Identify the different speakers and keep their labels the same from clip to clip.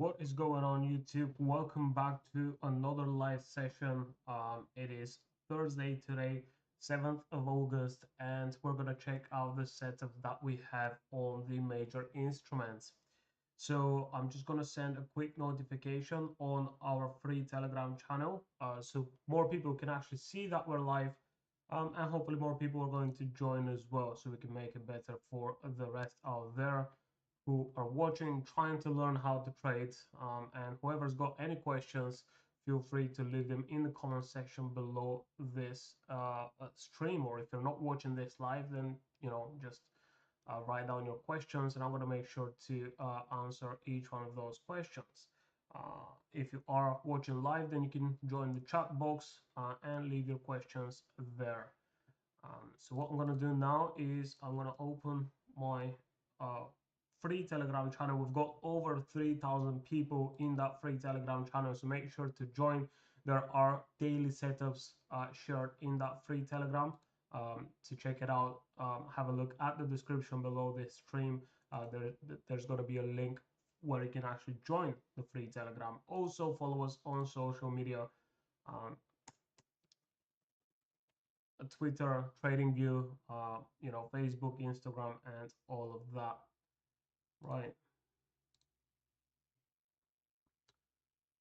Speaker 1: What is going on YouTube? Welcome back to another live session. It is Thursday today, 7th of August, and we're gonna check out the setup that we have on the major instruments. So I'm just gonna send a quick notification on our free Telegram channel, so more people can actually see that we're live, and hopefully more people are going to join as well, so we can make it better for the rest out there who are watching, trying to learn how to trade. And whoever's got any questions, feel free to leave them in the comment section below this stream. Or if you're not watching this live, then just write down your questions, and I'm going to make sure to answer each one of those questions. If you are watching live, then you can join the chat box and leave your questions there. So what I'm going to do now is I'm going to open my uh, free Telegram channel. We've got over 3,000 people in that free Telegram channel, so make sure to join. There are daily setups shared in that free Telegram. To check it out, have a look at the description below this stream. There's going to be a link where you can actually join the free Telegram. Also follow us on social media. Twitter, TradingView, Facebook, Instagram, and all of that. Right.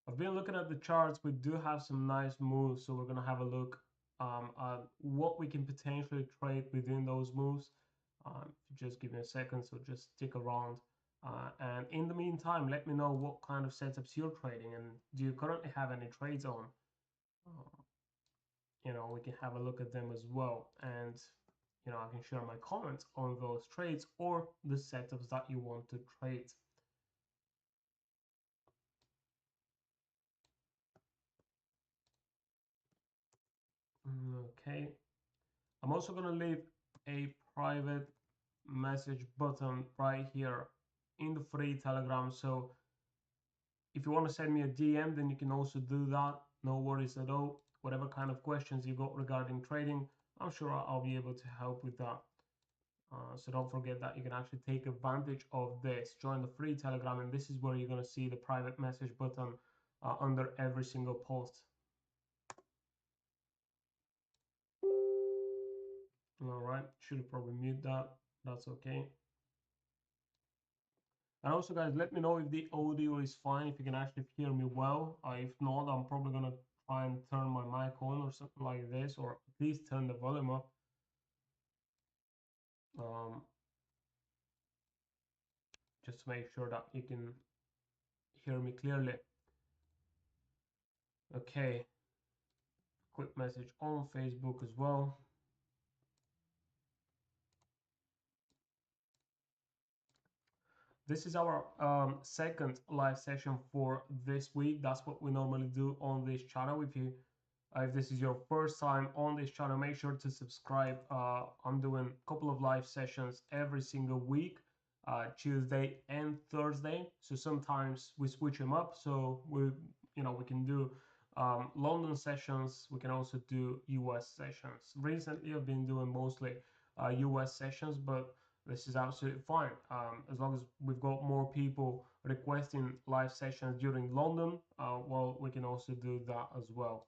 Speaker 1: I've been looking at the charts. We do have some nice moves, so we're gonna have a look at what we can potentially trade within those moves. Just give me a second, so just stick around. And in the meantime, let me know what kind of setups you're trading, and do you currently have any trades on? We can have a look at them as well, and I can share my comments on those trades or the setups that you want to trade. Okay, I'm also going to leave a private message button right here in the free Telegram, so if you want to send me a DM, then you can also do that. No worries at all. Whatever kind of questions you got regarding trading, I'm sure I'll be able to help with that. So don't forget that you can actually take advantage of this. Join the free Telegram, and this is where you're going to see the private message button under every single post. All right, should probably mute that. That's okay. And also, guys, let me know if the audio is fine, if you can actually hear me well. If not, I'm probably going to try and turn my mic on or something like this, or at least turn the volume up. Just to make sure that you can hear me clearly. Okay, quick message on Facebook as well. This is our second live session for this week. That's what we normally do on this channel. If this is your first time on this channel, make sure to subscribe. I'm doing a couple of live sessions every single week, Tuesday and Thursday. So sometimes we switch them up. So we can do London sessions. We can also do US sessions. Recently, I've been doing mostly US sessions, but this is absolutely fine. As long as we've got more people requesting live sessions during London, well, we can also do that as well.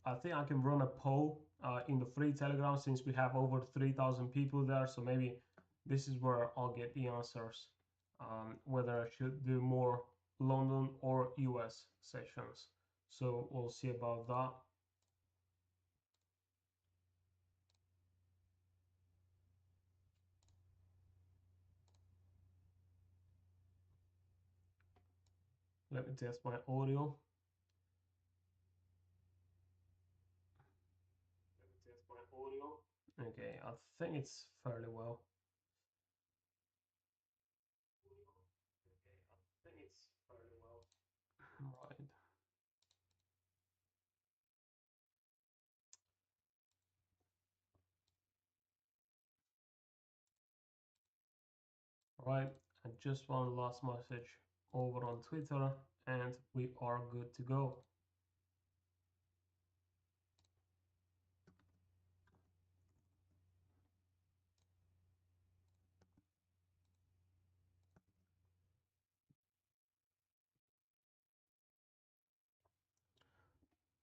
Speaker 1: I think I can run a poll in the free Telegram, since we have over 3,000 people there. So maybe this is where I'll get the answers, whether I should do more London or US sessions. So we'll see about that. Let me test my audio. Okay, I think it's fairly well. Right. Right, and just one last message over on Twitter, and we are good to go.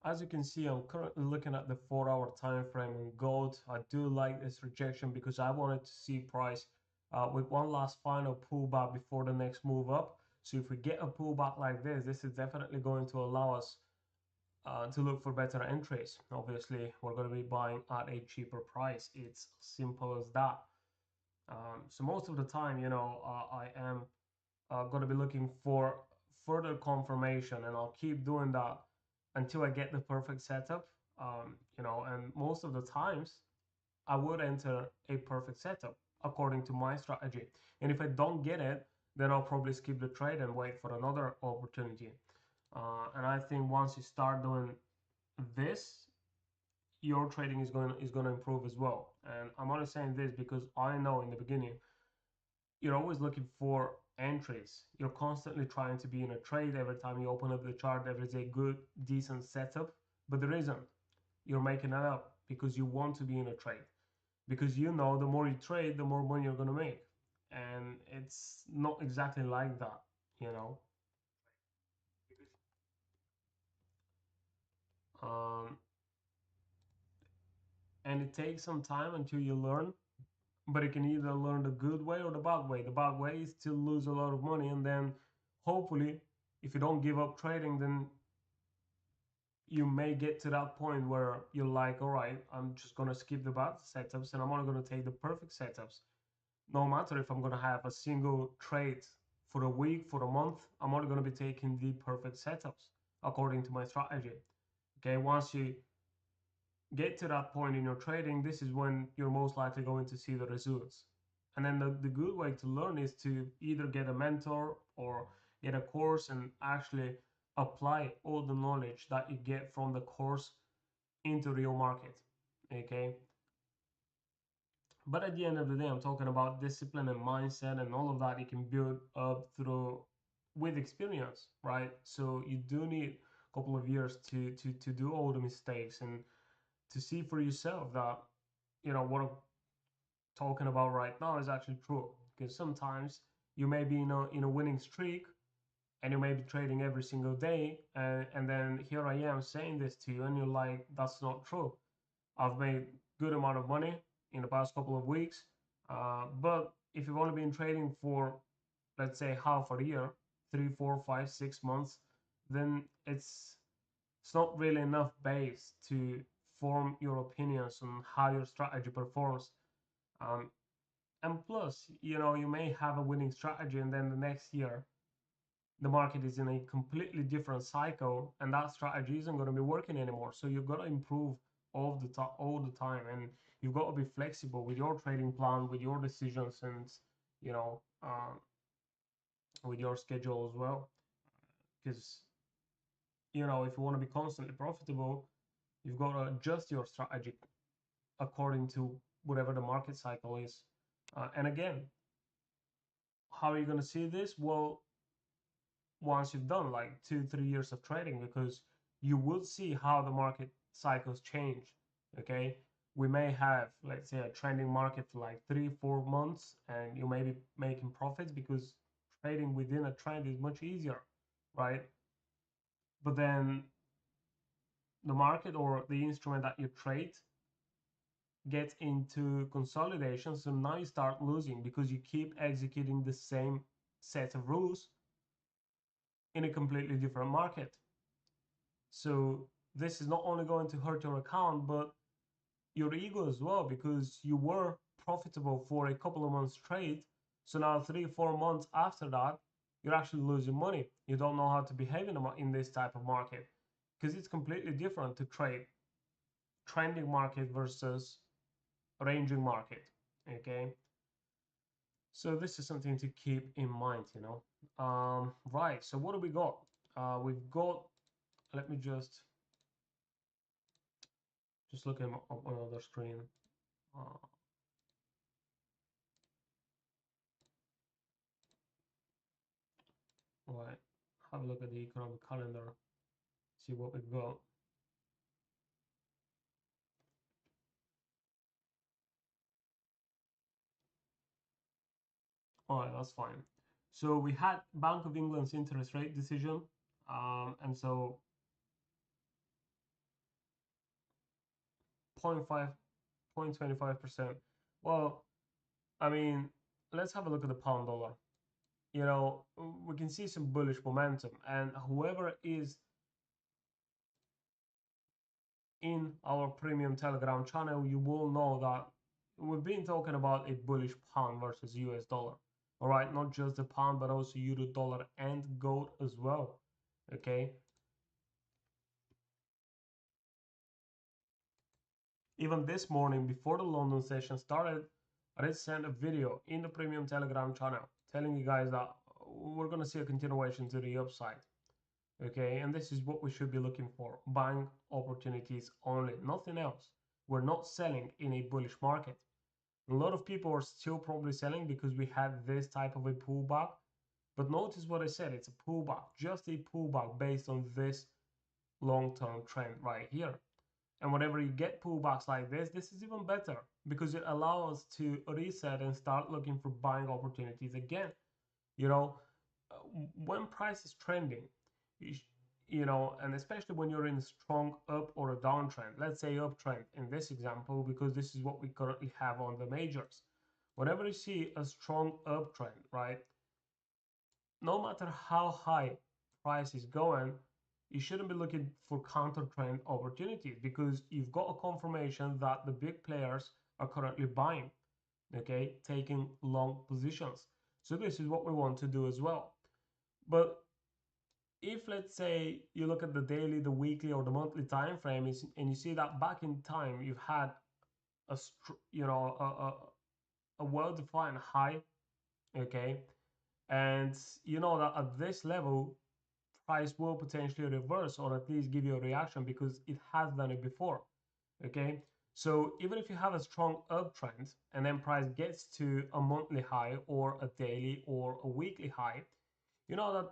Speaker 1: as you can see, I'm currently looking at the 4 hour time frame on gold. I do like this rejection because I wanted to see price with one last final pullback before the next move up. So if we get a pullback like this is definitely going to allow us to look for better entries. Obviously, we're going to be buying at a cheaper price. It's simple as that. So most of the time, I am going to be looking for further confirmation, and I'll keep doing that until I get the perfect setup. And most of the times I would enter a perfect setup according to my strategy. And if I don't get it, then I'll probably skip the trade and wait for another opportunity. And I think once you start doing this, your trading is going to improve as well. And I'm only saying this because I know in the beginning you're always looking for entries. You're constantly trying to be in a trade every time you open up the chart. There is a good, decent setup, but there isn't. You're making it up because you want to be in a trade. Because the more you trade, the more money you're going to make. And it's not exactly like that, you know. Um, and it takes some time until you learn, but you can either learn the good way or the bad way. The bad way is to lose a lot of money, and then hopefully, if you don't give up trading, then you may get to that point where you're like, all right, I'm just going to skip the bad setups and I'm only going to take the perfect setups. No matter if I'm going to have a single trade for a week, for a month, I'm only going to be taking the perfect setups according to my strategy. Okay, once you get to that point in your trading, this is when you're most likely going to see the results. And then the good way to learn is to either get a mentor or get a course and actually apply all the knowledge that you get from the course into real market. Okay, but at the end of the day, I'm talking about discipline and mindset and all of that you can build up through with experience, right? So you do need a couple of years to do all the mistakes and to see for yourself that what I'm talking about right now is actually true. Because sometimes you may be in a winning streak and you may be trading every single day, and then here I am saying this to you and you're like, that's not true. I've made good amount of money in the past couple of weeks, but if you've only been trading for, let's say, half a year, 3, 4, 5, 6 months, then it's not really enough base to form your opinions on how your strategy performs. Um, and plus, you may have a winning strategy, and then the next year the market is in a completely different cycle, and that strategy isn't going to be working anymore. So you've got to improve all the time, and you've got to be flexible with your trading plan, with your decisions, and you know, with your schedule as well. Because if you want to be constantly profitable, you've got to adjust your strategy according to whatever the market cycle is. And again, how are you going to see this? Well, once you've done like 2, 3 years of trading, because you will see how the market cycles change. Okay, we may have, let's say, a trending market for like 3, 4 months, and you may be making profits because trading within a trend is much easier, right? But then the market or the instrument that you trade gets into consolidation, so now you start losing because you keep executing the same set of rules in a completely different market. So this is not only going to hurt your account, but your ego as well, because you were profitable for a couple of months straight. So now 3, 4 months after that, you're actually losing money. You don't know how to behave in this type of market, because it's completely different to trade trending market versus ranging market. Okay. So this is something to keep in mind. Right. So what do we got? We've got, let me just look at on another screen. Uh, right, have a look at the economic calendar, see what we've got. All right, that's fine. So we had Bank of England's interest rate decision, and so 0.5, 0.25%. Well, I mean, let's have a look at the pound dollar. You know, we can see some bullish momentum, and whoever is in our premium Telegram channel, you will know that we've been talking about a bullish pound versus US dollar. All right, not just the pound, but also euro, dollar, and gold as well. Okay. Even this morning, before the London session started, I did send a video in the premium Telegram channel telling you guys that we're going to see a continuation to the upside. Okay, and this is what we should be looking for: buying opportunities only, nothing else. We're not selling in a bullish market. A lot of people are still probably selling because we had this type of a pullback. But notice what I said, it's a pullback, just a pullback based on this long-term trend right here. And whenever you get pullbacks like this is even better because it allows us to reset and start looking for buying opportunities again. You know, when price is trending, you know, and especially when you're in a strong up or a downtrend, let's say uptrend in this example, because this is what we currently have on the majors. Whenever you see a strong uptrend, right, no matter how high price is going, you shouldn't be looking for counter trend opportunities because you've got a confirmation that the big players are currently buying, okay, taking long positions. So this is what we want to do as well. But if, let's say, you look at the daily, the weekly, or the monthly time frame, and you see that back in time you've had a a well-defined high, okay, and you know that at this level price will potentially reverse or at least give you a reaction because it has done it before. Okay, so even if you have a strong uptrend and then price gets to a monthly high or a daily or a weekly high, you know that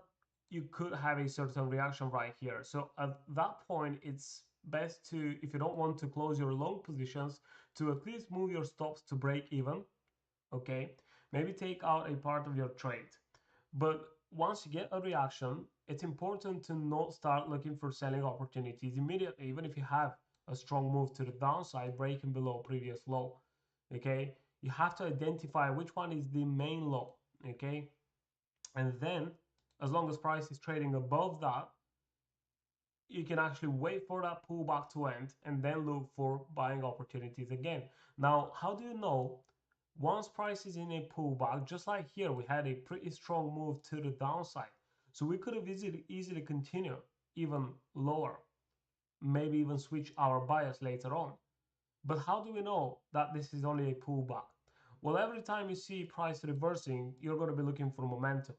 Speaker 1: you could have a certain reaction right here. So at that point, it's best to, if you don't want to close your long positions, to at least move your stops to break even. Okay, maybe take out a part of your trade. But once you get a reaction, it's important to not start looking for selling opportunities immediately, even if you have a strong move to the downside, breaking below previous low. Okay, you have to identify which one is the main low. Okay, and then as long as price is trading above that, you can actually wait for that pullback to end and then look for buying opportunities again. Now, how do you know once price is in a pullback? Just like here, we had a pretty strong move to the downside, so we could have easily continue even lower, maybe even switch our bias later on. But how do we know that this is only a pullback? Well, every time you see price reversing, you're going to be looking for momentum.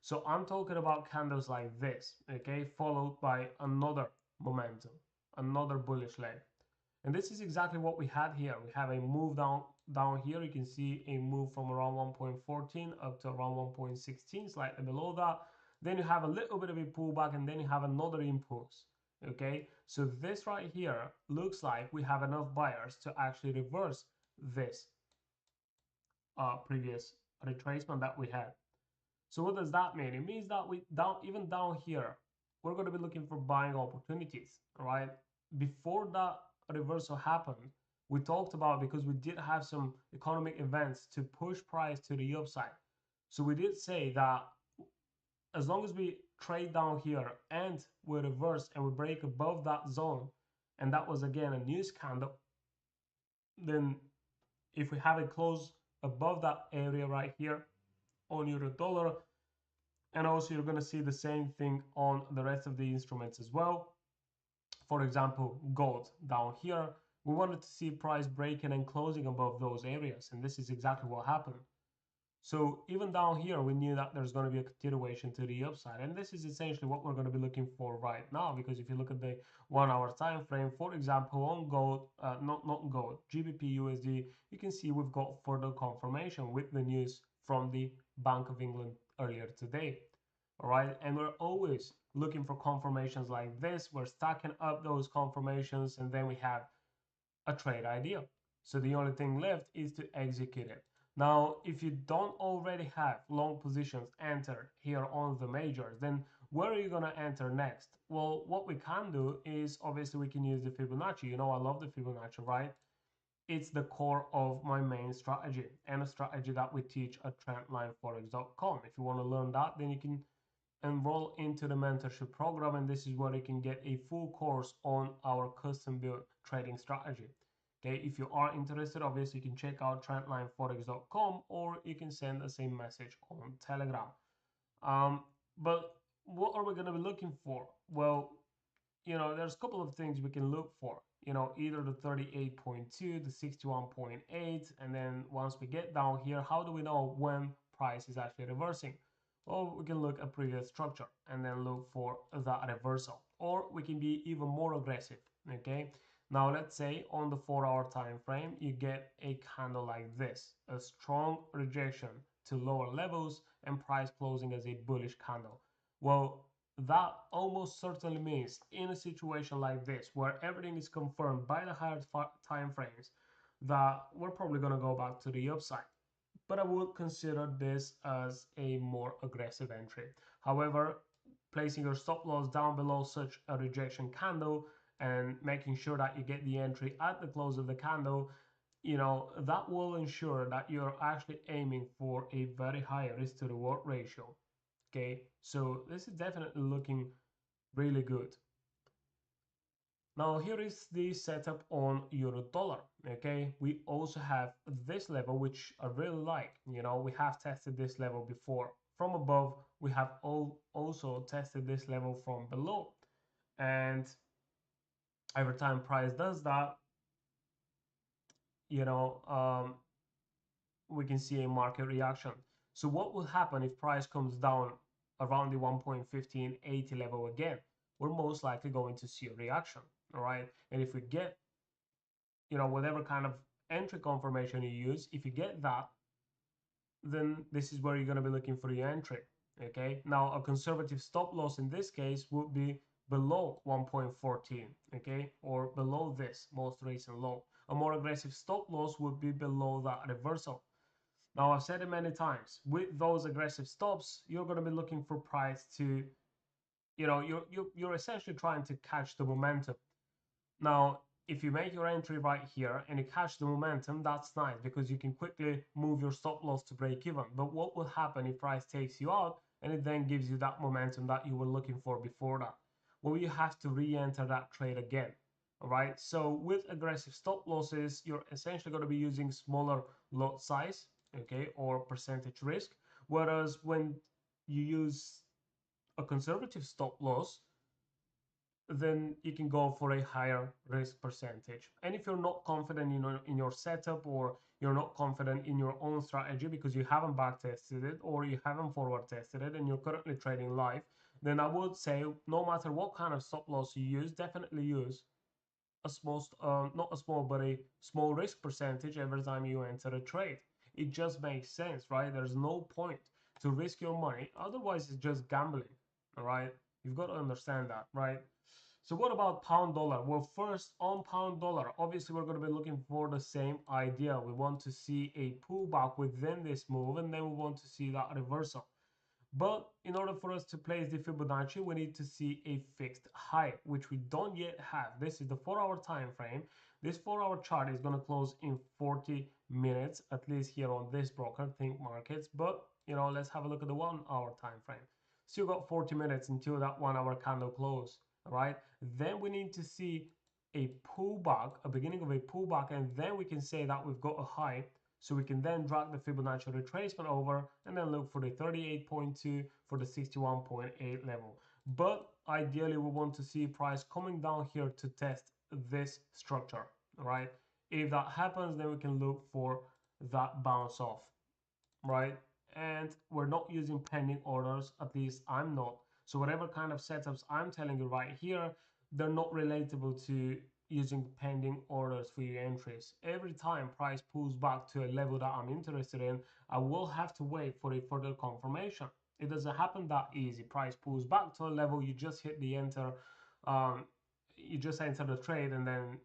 Speaker 1: So I'm talking about candles like this, okay, followed by another momentum, another bullish leg. And this is exactly what we had here. We have a move down here. You can see a move from around 1.14 up to around 1.16, slightly below that. Then you have a little bit of a pullback, and then you have another impulse. Okay, so this right here looks like we have enough buyers to actually reverse this previous retracement that we had. So what does that mean? It means that even down here, we're going to be looking for buying opportunities, right? Before that reversal happened, we talked about, because we did have some economic events to push price to the upside. So we did say that as long as we trade down here and we reverse and we break above that zone, and that was again a news candle, then if we have a close above that area right here on euro dollar, and also you're going to see the same thing on the rest of the instruments as well. For example, gold down here, we wanted to see price breaking and closing above those areas, and this is exactly what happened. So even down here, we knew that there's going to be a continuation to the upside, and this is essentially what we're going to be looking for right now. Because if you look at the 1 hour time frame, for example, on gold, not gold, GBP USD, you can see we've got further confirmation with the news from the Bank of England earlier today. All right, and we're always looking for confirmations like this. We're stacking up those confirmations, and then we have a trade idea. So the only thing left is to execute it. Now, if you don't already have long positions entered here on the majors, then Where are you going to enter next? Well, what we can do is obviously we can use the Fibonacci. You know, I love the Fibonacci, right? It's the core of my main strategy and a strategy that we teach at trendlineforex.com. If you want to learn that, then you can enroll into the mentorship program, and this is where you can get a full course on our custom built trading strategy. Okay, if you are interested, obviously you can check out trendlineforex.com, or you can send us a message on Telegram. But what are we going to be looking for? Well, there's a couple of things we can look for. Either the 38.2, the 61.8, and then once we get down here, how do we know when price is actually reversing? Well, we can look at previous structure and then look for that reversal, or we can be even more aggressive. Okay, now let's say on the 4-hour time frame you get a candle like this, a strong rejection to lower levels and price closing as a bullish candle. Well, that almost certainly means in a situation like this where everything is confirmed by the higher time frames that we're probably going to go back to the upside. But I would consider this as a more aggressive entry. However, placing your stop loss down below such a rejection candle and making sure that you get the entry at the close of the candle, that will ensure that you're actually aiming for a very high risk to reward ratio. Okay, so this is definitely looking really good. Now here is the setup on euro dollar. Okay, we also have this level, which I really like. We have tested this level before from above. We have also tested this level from below, and every time price does that, we can see a market reaction. So what will happen if price comes down around the 1.1580 level again? We're most likely going to see a reaction, all right? And if we get, whatever kind of entry confirmation you use, if you get that, then this is where you're going to be looking for your entry, okay? Now, a conservative stop loss in this case would be below 1.14, okay? Or below this most recent low. A more aggressive stop loss would be below that reversal. Now, I've said it many times, with those aggressive stops, you're going to be looking for price to, you're essentially trying to catch the momentum. Now, if you make your entry right here and you catch the momentum, that's nice because you can quickly move your stop loss to break even. But what will happen if price takes you out and it then gives you that momentum that you were looking for before that? Well, you have to re-enter that trade again. All right. So with aggressive stop losses, you're essentially going to be using smaller lot size, okay, or percentage risk. Whereas when you use a conservative stop loss, then you can go for a higher risk percentage. And if you're not confident in your setup, or you're not confident in your own strategy because you haven't back tested it or you haven't forward tested it and you're currently trading live, then I would say no matter what kind of stop loss you use, definitely use a small, not a small, but a small risk percentage every time you enter a trade. It just makes sense, right? There's no point to risk your money. Otherwise, it's just gambling, all right? You've got to understand that, right? So what about pound dollar? Well, first on pound dollar, obviously we're going to be looking for the same idea. We want to see a pullback within this move, and then we want to see that reversal. But in order for us to place the Fibonacci, we need to see a fixed high, which we don't yet have. This is the 4-hour time frame. This 4-hour chart is going to close in 40 minutes, at least here on this broker, Think Markets. But, let's have a look at the 1-hour time frame. Still got 40 minutes until that 1-hour candle close, right? Then we need to see a pullback, a beginning of a pullback, and then we can say that we've got a high. So we can then drag the Fibonacci retracement over and then look for the 38.2 for the 61.8 level. But ideally, we want to see price coming down here to test this structure, right? If that happens, then we can look for that bounce off, right? And we're not using pending orders, at least I'm not. So whatever kind of setups I'm telling you right here, they're not relatable to using pending orders for your entries. Every time price pulls back to a level that I'm interested in, I will have to wait for a further confirmation. It doesn't happen that easy. Price pulls back to a level, you just hit the enter, you just enter the trade, and then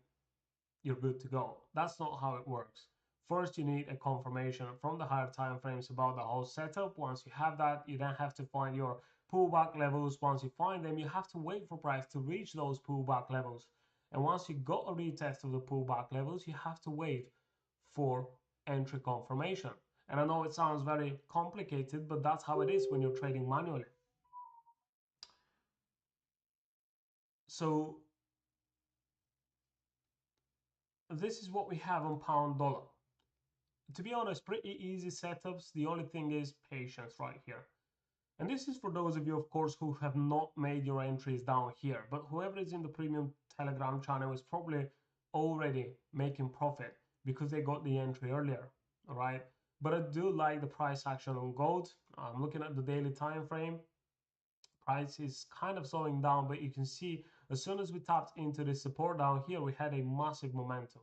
Speaker 1: you're good to go. That's not how it works. First, you need a confirmation from the higher time frames about the whole setup. Once you have that, you then have to find your pullback levels. Once you find them, you have to wait for price to reach those pullback levels. And once you got a retest of the pullback levels, you have to wait for entry confirmation. And I know it sounds very complicated, but that's how it is when you're trading manually. So this is what we have on pound dollar. To be honest, pretty easy setups. The only thing is patience right here. And this is for those of you, of course, who have not made your entries down here. But whoever is in the premium Telegram channel is probably already making profit because they got the entry earlier, all right? But I do like the price action on gold. I'm looking at the daily time frame. Price is kind of slowing down, but you can see as soon as we tapped into the support down here, we had a massive momentum.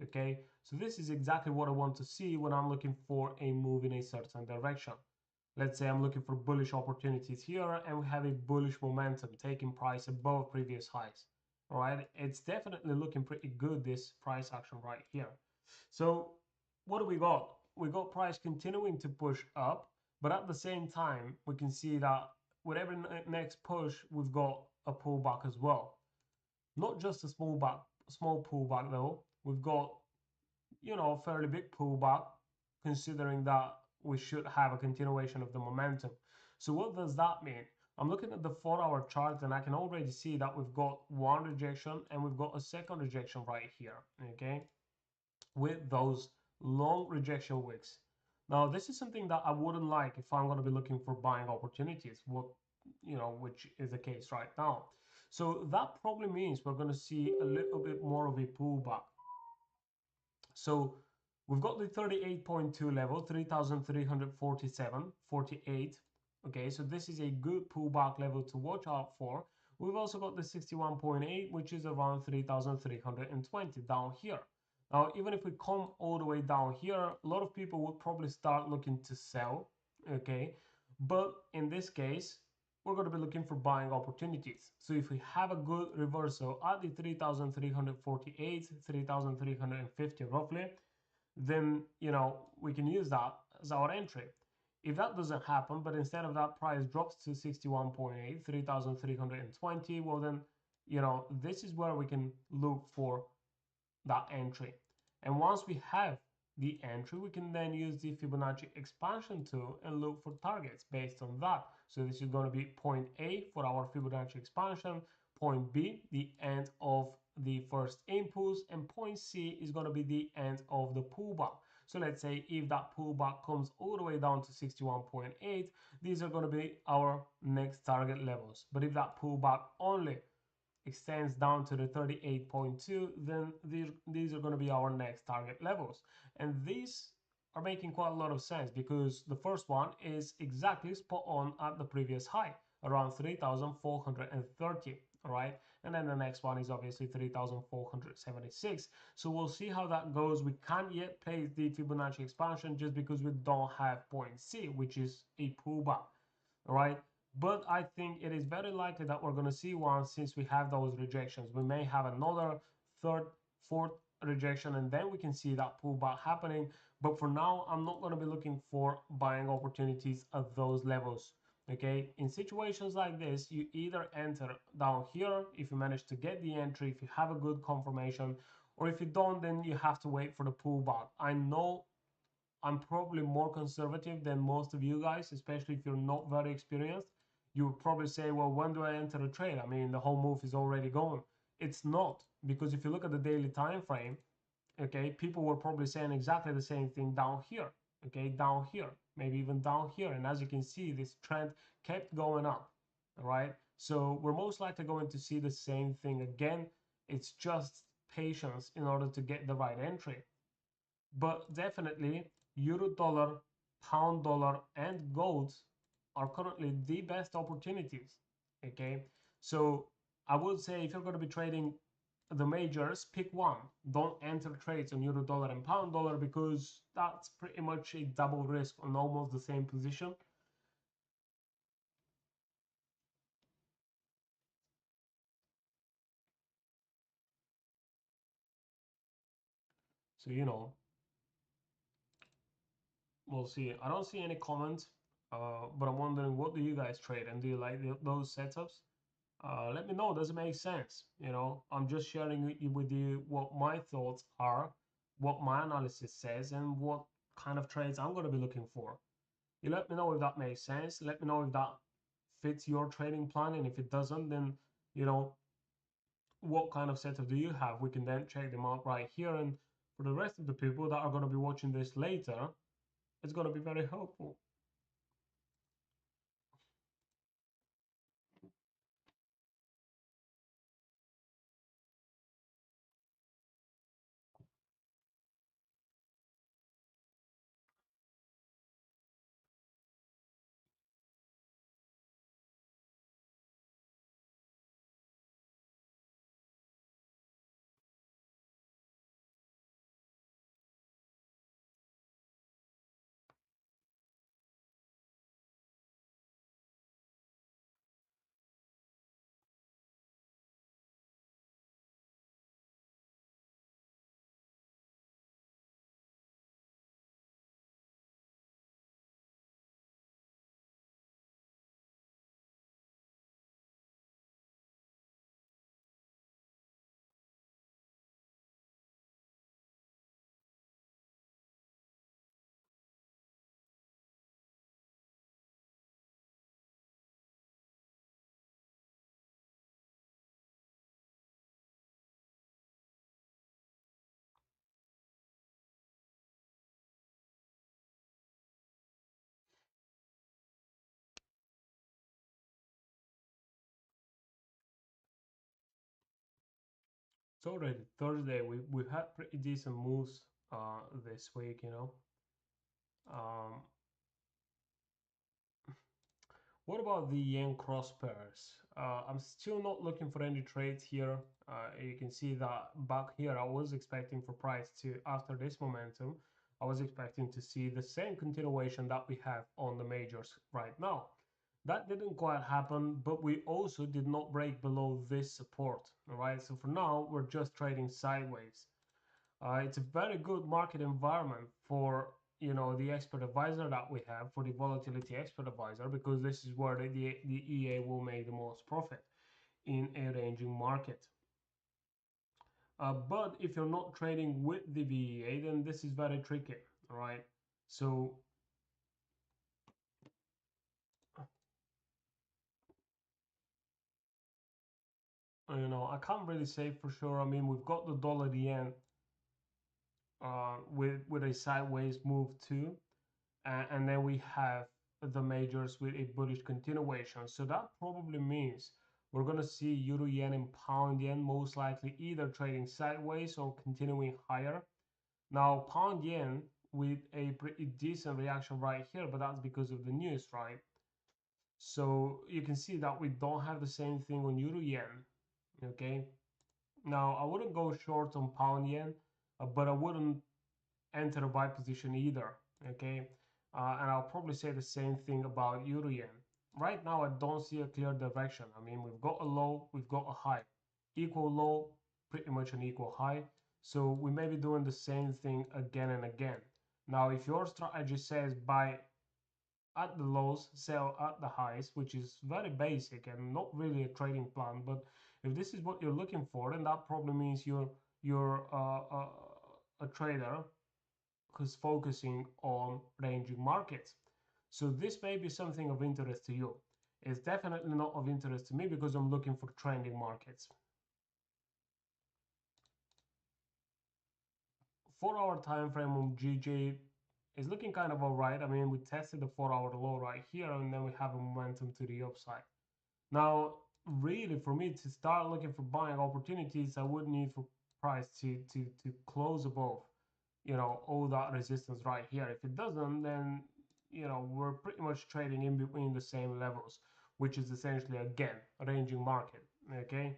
Speaker 1: Okay, so this is exactly what I want to see when I'm looking for a move in a certain direction. Let's say I'm looking for bullish opportunities here and we have a bullish momentum taking price above previous highs. All right, it's definitely looking pretty good, this price action right here. So what do we got? We got price continuing to push up, but at the same time, we can see that with every next push, we've got a pullback as well. Not just a small pullback though. We've got, you know, a fairly big pullback, considering that we should have a continuation of the momentum. So what does that mean? I'm looking at the 4-hour chart and I can already see that we've got one rejection and we've got a second rejection right here, okay, with those long rejection wicks. Now, this is something that I wouldn't like if I'm going to be looking for buying opportunities, what, you know, which is the case right now. So that probably means we're going to see a little bit more of a pullback. So we've got the 38.2 level, 3,347.48. Okay, so this is a good pullback level to watch out for. We've also got the 61.8, which is around 3,320 down here. Now, even if we come all the way down here, a lot of people would probably start looking to sell, okay? But in this case, we're going to be looking for buying opportunities. So if we have a good reversal at the 3,348, 3,350 roughly, then, you know, we can use that as our entry. If that doesn't happen, but instead of that price drops to 61.8, 3,320, well then, you know, this is where we can look for that entry. And once we have the entry, we can then use the Fibonacci expansion tool and look for targets based on that. So this is going to be point A for our Fibonacci expansion, point B, the end of the first impulse, and point C is going to be the end of the pullback. So let's say if that pullback comes all the way down to 61.8, these are going to be our next target levels. But if that pullback only extends down to the 38.2, then these are going to be our next target levels. And these are making quite a lot of sense because the first one is exactly spot on at the previous high, around 3,430, all right? And then the next one is obviously 3,476. So we'll see how that goes. We can't yet place the Fibonacci expansion just because we don't have point C, which is a pullback, all right? But I think it is very likely that we're going to see one since we have those rejections. We may have another third, fourth rejection, and then we can see that pullback happening. But for now, I'm not going to be looking for buying opportunities at those levels. Okay, in situations like this, you either enter down here if you manage to get the entry, if you have a good confirmation, or if you don't, then you have to wait for the pullback. I know I'm probably more conservative than most of you guys, especially if you're not very experienced. You would probably say, well, when do I enter a trade? I mean, the whole move is already gone. It's not, because if you look at the daily time frame, okay, people were probably saying exactly the same thing down here, okay, down here, maybe even down here. And as you can see, this trend kept going up, all right? So we're most likely going to see the same thing again. It's just patience in order to get the right entry. But definitely, euro dollar, pound dollar, and gold are currently the best opportunities. Okay, so I would say if you're going to be trading the majors, pick one. Don't enter trades on euro dollar and pound dollar because that's pretty much a double risk on almost the same position. So, you know, we'll see. I don't see any comments But I'm wondering, what do you guys trade, and do you like those setups? Let me know. Does it make sense? I'm just sharing with you what my thoughts are, what my analysis says, and what kind of trades I'm going to be looking for. You let me know if that makes sense. Let me know if that fits your trading plan, and if it doesn't, then you know what kind of setup do you have. We can then check them out right here. And for the rest of the people that are going to be watching this later, it's going to be very helpful. It's already Thursday. We've had pretty decent moves this week. Um, what about the yen cross pairs? I'm still not looking for any trades here. You can see that back here, I was expecting for price to, after this momentum, I was expecting to see the same continuation that we have on the majors right now. That didn't quite happen, but we also did not break below this support. All right, so for now, we're just trading sideways. It's a very good market environment for the expert advisor that we have, for the volatility expert advisor, because this is where the EA will make the most profit in a ranging market. But if you're not trading with the VEA, then this is very tricky. All right, so I can't really say for sure. I mean, we've got the dollar yen with a sideways move too. And then we have the majors with a bullish continuation. So that probably means we're going to see euro yen and pound yen most likely either trading sideways or continuing higher. Now, pound yen with a pretty decent reaction right here, but that's because of the news, right? So you can see that we don't have the same thing on euro yen. Okay. Now, I wouldn't go short on pound yen, but I wouldn't enter a buy position either. Okay, and I'll probably say the same thing about euro yen. Right now, I don't see a clear direction. I mean, we've got a low, we've got a high, equal low, pretty much an equal high. So we may be doing the same thing again and again. Now, if your strategy says buy at the lows, sell at the highs, which is very basic and not really a trading plan, but if this is what you're looking for, then that probably means you're a trader who's focusing on ranging markets. So this may be something of interest to you. It's definitely not of interest to me because I'm looking for trending markets. 4 hour time frame on GJ is looking kind of alright. I mean, we tested the 4 hour low right here, and then we have a momentum to the upside. Now, really, for me to start looking for buying opportunities, I would need for price to close above all that resistance right here. If it doesn't, then we're pretty much trading in between the same levels, which is essentially again a ranging market. Okay,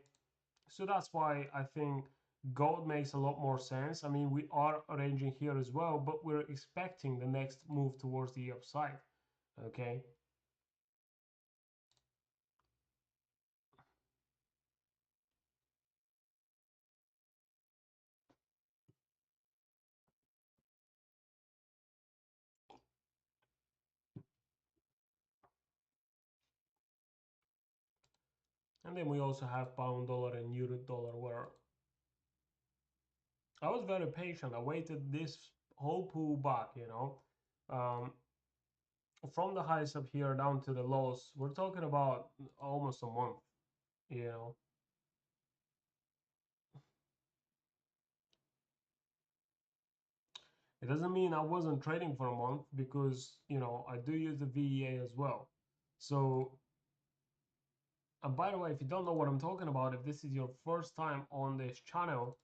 Speaker 1: so that's why I think gold makes a lot more sense. I mean, we are arranging here as well, but we're expecting the next move towards the upside. Okay, And then we also have pound dollar and euro dollar, where I was very patient. I waited this whole pullback, from the highs up here down to the lows. We're talking about almost a month, you know. It doesn't mean I wasn't trading for a month, because, I do use the VEA as well. So, and by the way, if you don't know what I'm talking about, if this is your first time on this channel,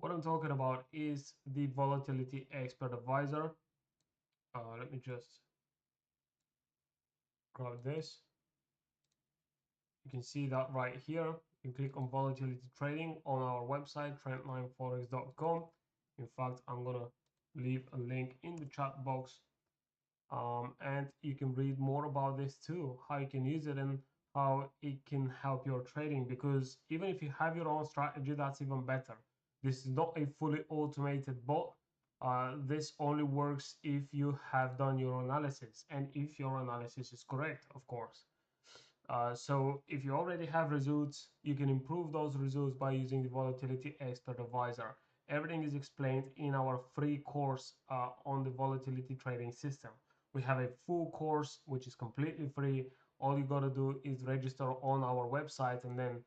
Speaker 1: what I'm talking about is the Volatility Expert Advisor. Let me just grab this. You can see that right here. You click on volatility trading on our website, trendlineforex.com. In fact, I'm gonna leave a link in the chat box, and you can read more about this too, how you can use it and how it can help your trading. Because even if you have your own strategy, that's even better. This is not a fully automated bot. This only works if you have done your analysis, and if your analysis is correct, of course. So if you already have results, you can improve those results by using the Volatility Expert Advisor. Everything is explained in our free course on the volatility trading system. We have a full course which is completely free. All you gotta do is register on our website, and then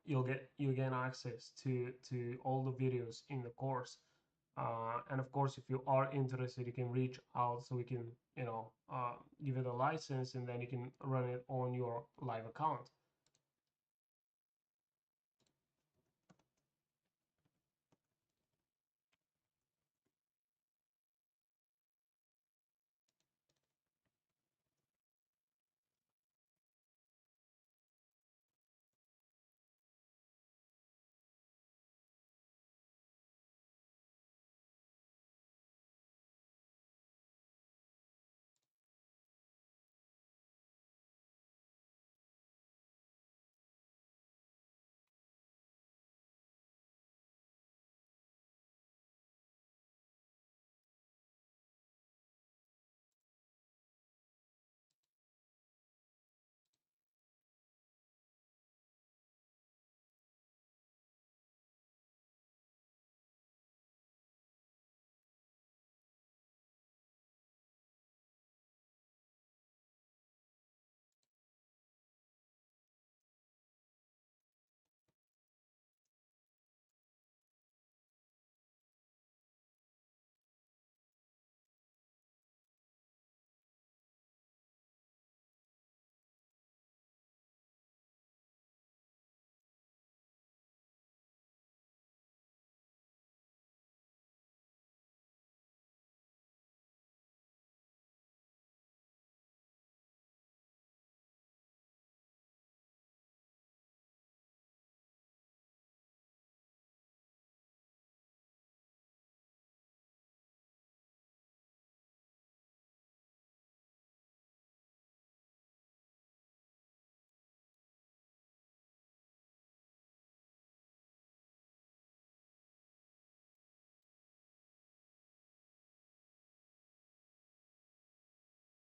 Speaker 1: you gain access to all the videos in the course. And of course, if you are interested, you can reach out so we can, give it a license, and then you can run it on your live account.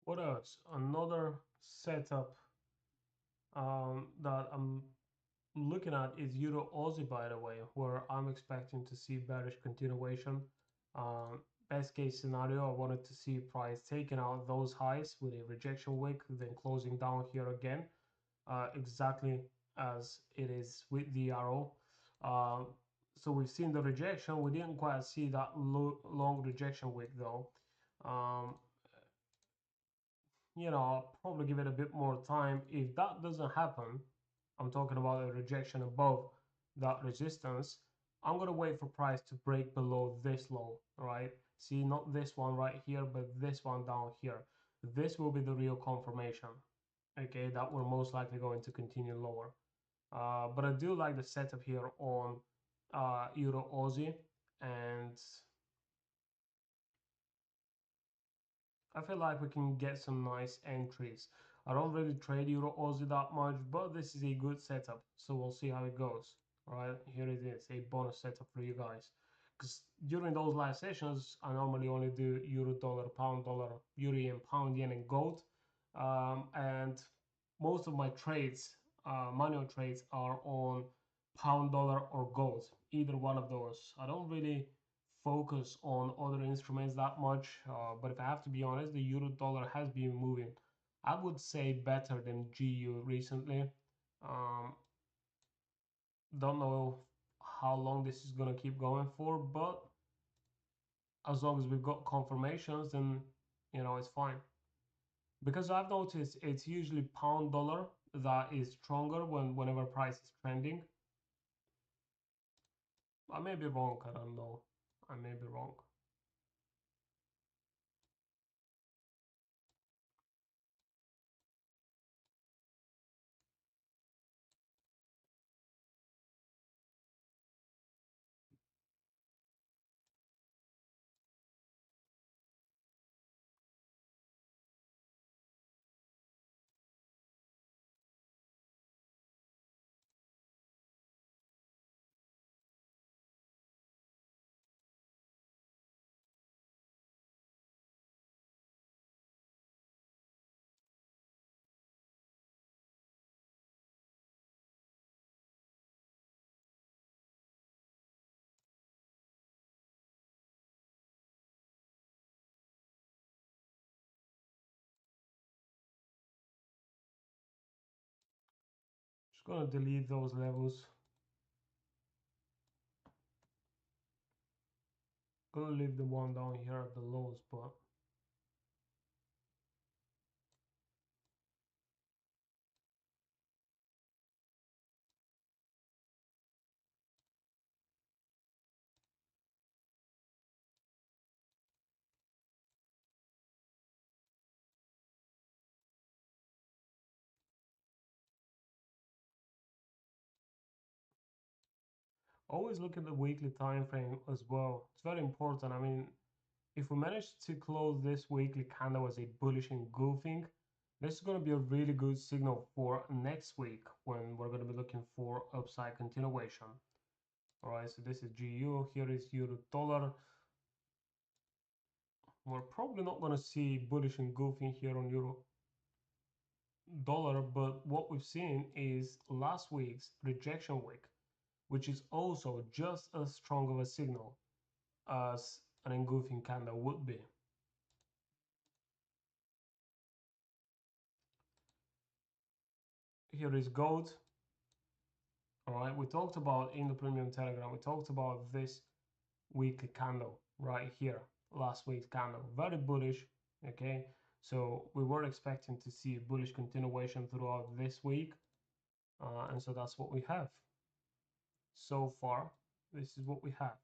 Speaker 1: What else? Another setup that I'm looking at is Euro Aussie, by the way, where I'm expecting to see bearish continuation. Best case scenario, I wanted to see price taking out those highs with a rejection wick, then closing down here again, exactly as it is with the arrow. Uh, so we've seen the rejection. We didn't quite see that long rejection wick though. Um, I'll probably give it a bit more time. If that doesn't happen, I'm talking about a rejection above that resistance, I'm going to wait for price to break below this low, right? See, not this one right here, but this one down here. This will be the real confirmation, okay, that we're most likely going to continue lower. But I do like the setup here on Euro Aussie, and I feel like we can get some nice entries. I don't really trade Euro Aussie that much, but this is a good setup, so we'll see how it goes. All right, here it is, a bonus setup for you guys. Because during those live sessions, I normally only do Euro dollar, pound dollar, Euro yen, pound yen, and gold. And most of my trades, manual trades, are on pound dollar or gold, either one of those. I don't really focus on other instruments that much, but if I have to be honest, the euro dollar has been moving, I would say, better than GU recently. Um, don't know how long this is gonna keep going for, but as long as we've got confirmations, then it's fine. Because I've noticed it's usually pound dollar that is stronger whenever price is trending. I may be wrong, I don't know. I may be wrong. Just gonna delete those levels. Gonna leave the one down here at the lows, but always look at the weekly time frame as well. It's very important. I mean, if we manage to close this weekly candle as a bullish engulfing, this is going to be a really good signal for next week when we're going to be looking for upside continuation. All right, so this is GU, here is euro dollar. We're probably not going to see bullish engulfing here on euro dollar, but what we've seen is last week's rejection week, which is also just as strong of a signal as an engulfing candle would be. Here is gold. All right, we talked about in the premium telegram, we talked about this weekly candle right here, last week's candle, very bullish. Okay, so we were expecting to see a bullish continuation throughout this week, and so that's what we have so far. This is what we have.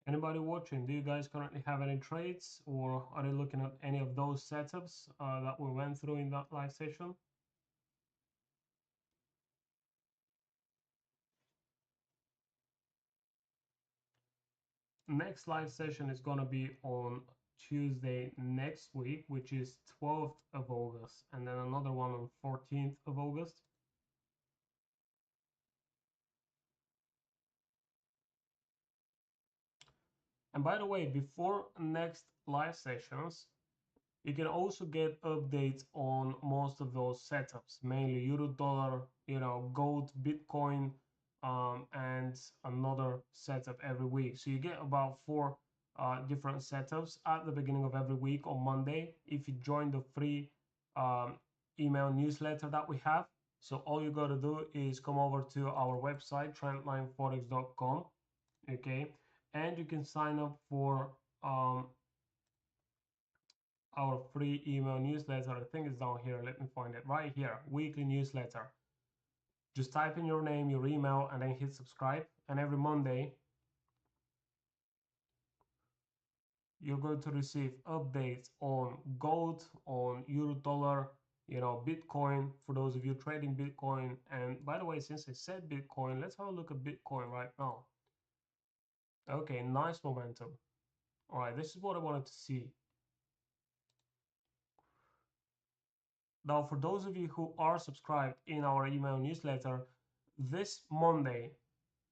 Speaker 1: Anybody watching, do you guys currently have any trades, or are you looking at any of those setups that we went through in that live session? Next live session is going to be on Tuesday next week, which is 12th of August, and then another one on 14th of August. And by the way, before next live sessions, you can also get updates on most of those setups, mainly euro dollar, gold, Bitcoin, and another setup every week. So you get about four different setups at the beginning of every week on Monday if you join the free email newsletter that we have. So all you got to do is come over to our website, trendlineforex.com, okay, and you can sign up for our free email newsletter. I think it's down here. Let me find it right here. Weekly newsletter. Just type in your name, your email, and then hit subscribe. And every Monday, you're going to receive updates on gold, on euro dollar, Bitcoin, for those of you trading Bitcoin. And by the way, since I said Bitcoin, let's have a look at Bitcoin right now. Okay, nice momentum. All right, this is what I wanted to see. Now, for those of you who are subscribed in our email newsletter, this Monday,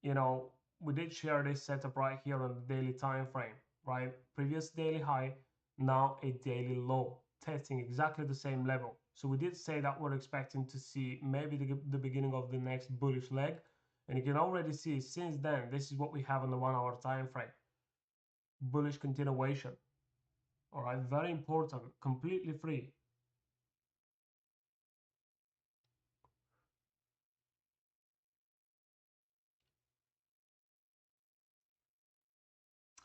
Speaker 1: we did share this setup right here on the daily time frame, right? Previous daily high, now a daily low, testing exactly the same level. So we did say that we're expecting to see maybe the beginning of the next bullish leg. And you can already see since then, this is what we have on the 1 hour time frame. Bullish continuation. All right, very important, completely free.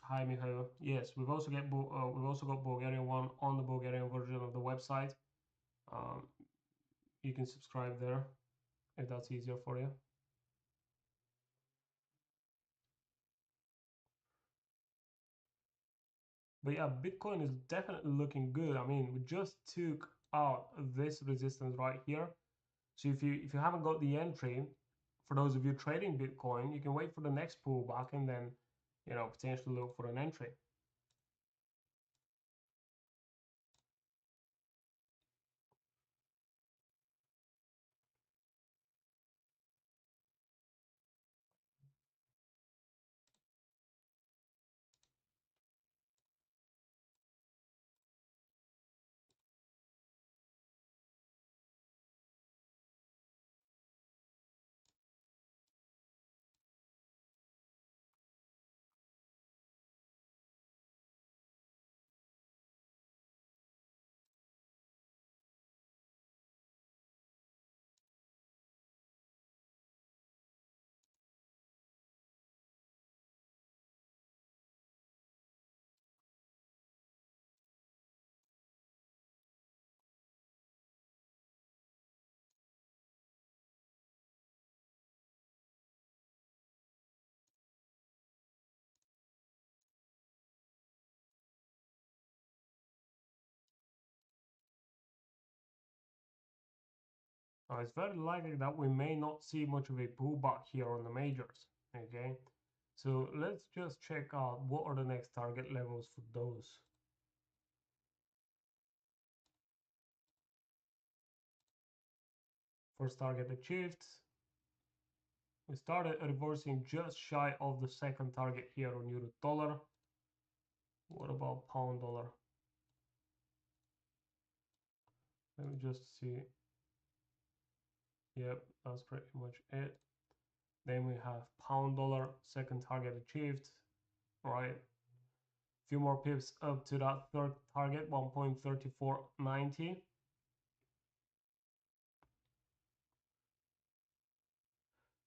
Speaker 1: Hi, Mikhail. Yes, we've also got Bulgarian one on the Bulgarian version of the website. Um, you can subscribe there if that's easier for you. But yeah, Bitcoin is definitely looking good. I mean, we just took out this resistance right here. So if you haven't got the entry, for those of you trading Bitcoin, you can wait for the next pullback and then, potentially look for an entry. It's very likely that we may not see much of a pullback here on the majors. Okay, so let's just check out what are the next target levels for those. First target achieved. We started reversing just shy of the second target here on euro dollar. What about pound dollar? Let me just see. Yep, that's pretty much it. Then we have pound dollar, second target achieved. All right. Few more pips up to that third target, 1.3490.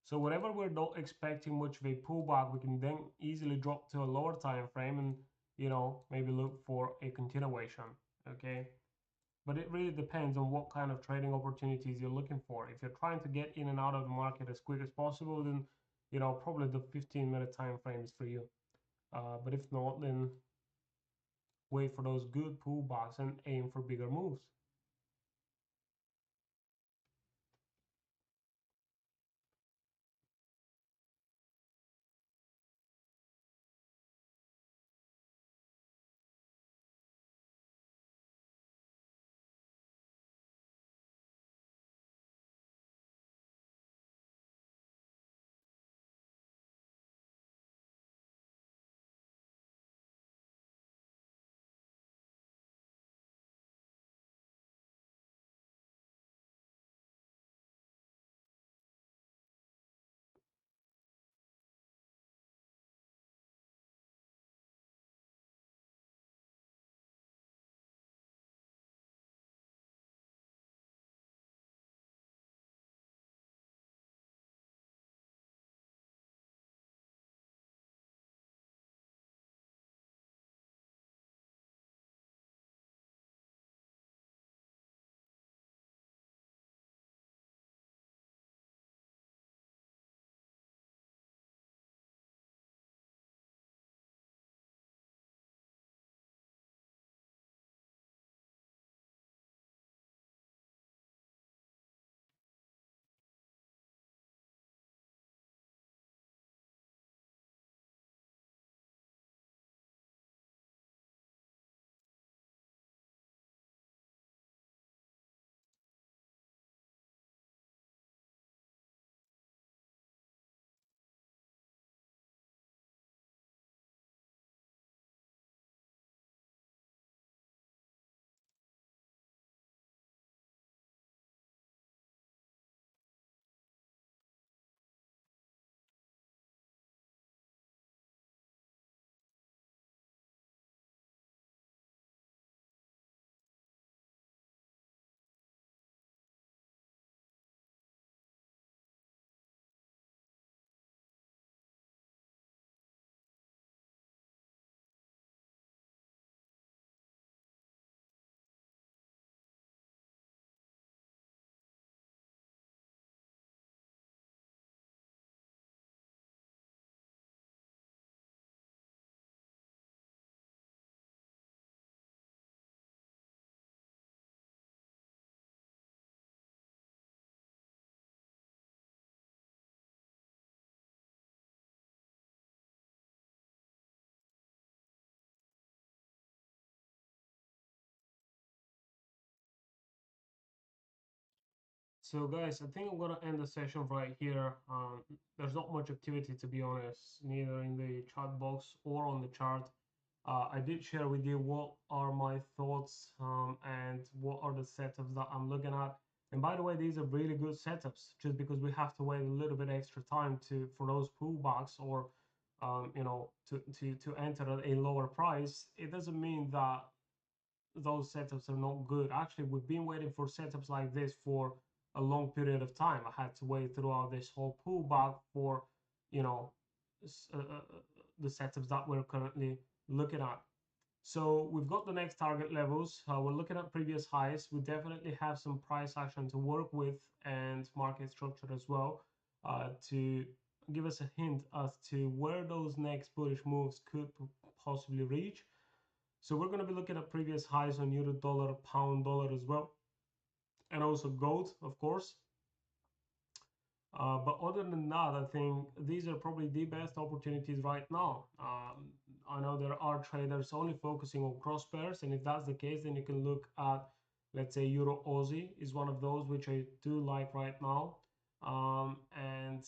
Speaker 1: So whenever we're not expecting much of a pullback, we can then easily drop to a lower time frame and, maybe look for a continuation. Okay. But it really depends on what kind of trading opportunities you're looking for. If you're trying to get in and out of the market as quick as possible, then probably the 15-minute time frame is for you. But if not, then wait for those good pullbacks and aim for bigger moves. So guys, I think I'm gonna end the session right here. There's not much activity, to be honest, neither in the chat box or on the chart. I did share with you what are my thoughts and what are the setups that I'm looking at. And by the way, these are really good setups. Just because we have to wait a little bit extra time for those pullbacks or to enter at a lower price, it doesn't mean that those setups are not good. Actually, we've been waiting for setups like this for a long period of time. I had to wait throughout this whole pullback for, you know, the setups that we're currently looking at. So we've got the next target levels. We're looking at previous highs. We definitely have some price action to work with and market structure as well to give us a hint as to where those next bullish moves could possibly reach. So we're going to be looking at previous highs on euro dollar, pound dollar as well, and also gold, of course. But other than that, I think these are probably the best opportunities right now. I know there are traders only focusing on cross pairs, and if that's the case, then you can look at, let's say, Euro Aussie is one of those which I do like right now. And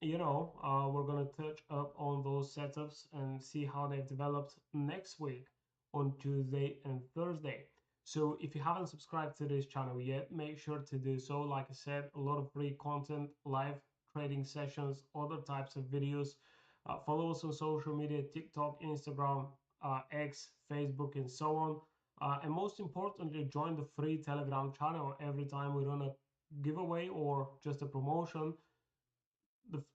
Speaker 1: we're going to touch up on those setups and see how they've developed next week on Tuesday and Thursday. So if you haven't subscribed to this channel yet, make sure to do so. Like I said, a lot of free content, live trading sessions, other types of videos. Follow us on social media, TikTok, Instagram, X, Facebook, and so on. And most importantly, join the free Telegram channel. Every time we run a giveaway or just a promotion,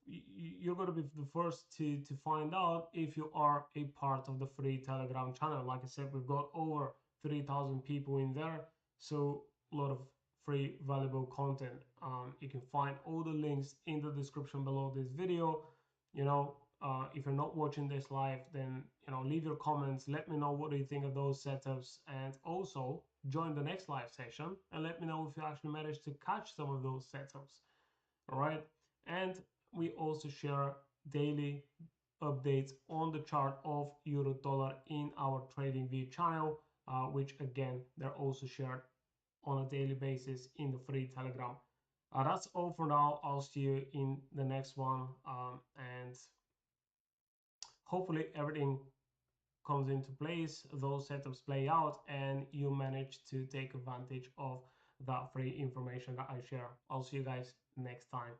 Speaker 1: you're going to be the first to find out if you are a part of the free Telegram channel. Like I said, we've got over 3,000 people in there, so a lot of free valuable content. You can find all the links in the description below this video. If you're not watching this live, then leave your comments, let me know what do you think of those setups, and also join the next live session and let me know if you actually managed to catch some of those setups. All right, and we also share daily updates on the chart of euro dollar in our TradingView channel, which again they're also shared on a daily basis in the free Telegram. That's all for now. I'll see you in the next one, and hopefully everything comes into place, those setups play out, and you manage to take advantage of that free information that I share. I'll see you guys next time.